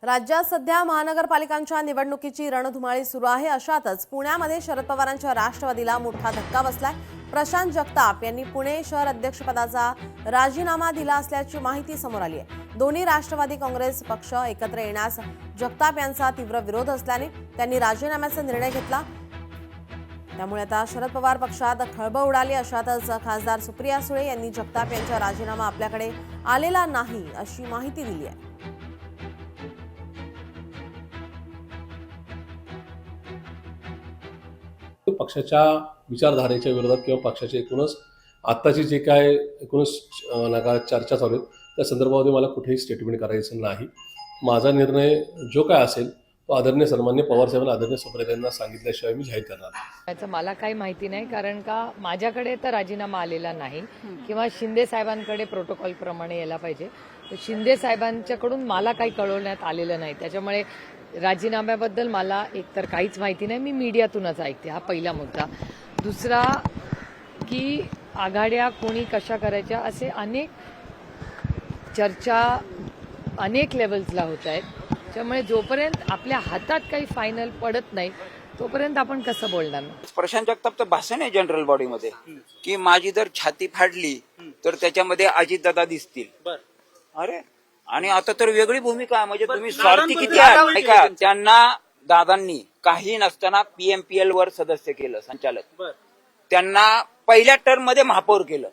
राज्यात सध्या महानगरपालिकांच्या निवडणुकीची रणधुमाळी सुरू आहे। अशातच पुण्यामध्ये शरद पवारांच्या राष्ट्रवादीला मोठा धक्का बसलाय। प्रशांत जगताप यांनी पुणे शहर अध्यक्षपदाचा राजीनामा दिला असल्याची माहिती समोर आली आहे। दोन्ही राष्ट्रवादी काँग्रेस पक्ष एकत्र येण्यास जगताप यांचा तीव्र विरोध असल्याने त्यांनी राजीनाम्याचा निर्णय घेतला। त्यामुळे आता शरद पवार पक्षात खळबळ उडाली। अशातच खासदार सुप्रिया सुळे यांनी जगताप यांचा राजीनामा आपल्याकडे आलेला नाही अशी माहिती दिली आहे। पक्षाच्या विचारधारेच्या विरोधात किंवा पक्षाचे एकूणच आत्ताची जे काय एकूणच चर्चा चालू आहेत त्या संदर्भामध्ये मला कुठेही स्टेटमेंट करायचं नाही। माझा निर्णय जो काय असेल तो आदरणीय सन्माननीय पवार साहेबांना आदरणीय सुप्रियाताईंना सांगितल्याशिवाय मी जाहीर करणार नाही। त्याचं मला काही माहिती नाही, कारण का माझ्याकडे तर राजीनामा आलेला नाही किंवा शिंदे साहेबांकडे प्रोटोकॉल प्रमाणे यायला पाहिजे। तर शिंदे साहेबांच्याकडून मला काही कळवण्यात आलेलं नाही, त्याच्यामुळे राजीनाम्याबद्दल मला एकतर काहीच माहिती नाही। मी मीडियातूनच ऐकते, हा पहिला मुद्दा। दुसरा की आघाड्या कोणी कशा करायच्या असे अनेक चर्चा अनेक लेवल्सला होत आहेत, त्यामुळे जोपर्यंत आपल्या हातात काही फायनल पडत नाही तोपर्यंत आपण कसं बोलणार। प्रशांत जगतापचं भाषण आहे जनरल बॉडीमध्ये की माझी जर छाती फाडली तर त्याच्यामध्ये अजितदादा दिसतील। अरे आणि आता तर वेगळी भूमिका आहे, म्हणजे तुम्ही स्वार्थी किती आहात का। त्यांना दादांनी काही नसताना पीएमपीएल वर सदस्य केलं, संचालक। त्यांना पहिल्या टर्म मध्ये महापौर केलं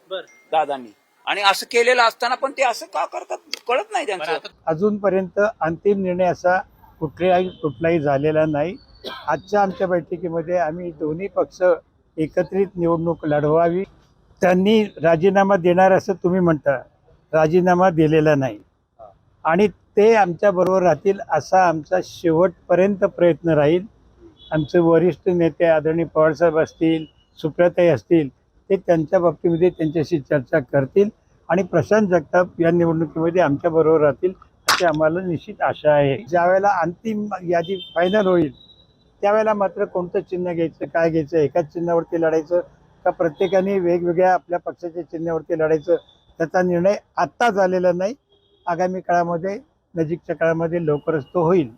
दादांनी, आणि असं केलेलं असताना पण ते असं का करतात कळत नाही त्यांचं। अजूनपर्यंत अंतिम निर्णय असा कुठलाही झालेला नाही। आजच्या आमच्या बैठकीमध्ये आम्ही दोन्ही पक्ष एकत्रित निवडणूक लढवावी। त्यांनी राजीनामा देणार असं तुम्ही म्हणता, राजीनामा दिलेला नाही आणि ते आमच्या बरोबर राहतील असा आमचा शेवटपर्यंत प्रयत्न राहील। आमचे वरिष्ठ नेते आदरणीय पवारसाहेब असतील, सुप्रियाताई असतील, ते त्यांच्या बाबतीमध्ये त्यांच्याशी चर्चा करतील आणि प्रशांत जगताप या निवडणुकीमध्ये आमच्या बरोबर राहतील अशी आम्हाला निश्चित आशा आहे। ज्यावेळेला अंतिम यादी फायनल होईल त्यावेळेला मात्र कोणतं चिन्ह घ्यायचं, काय घ्यायचं, एकाच चिन्हावरती लढायचं का प्रत्येकाने वेगवेगळ्या आपल्या पक्षाच्या चिन्हावरती लढायचं, त्याचा निर्णय आत्ता झालेला नाही। आगामी काळामध्ये, नजीकच्या काळामध्ये लवकरच तो होईल।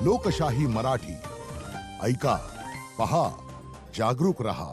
लोकशाही मराठी ऐका, पहा, जागरूक रहा।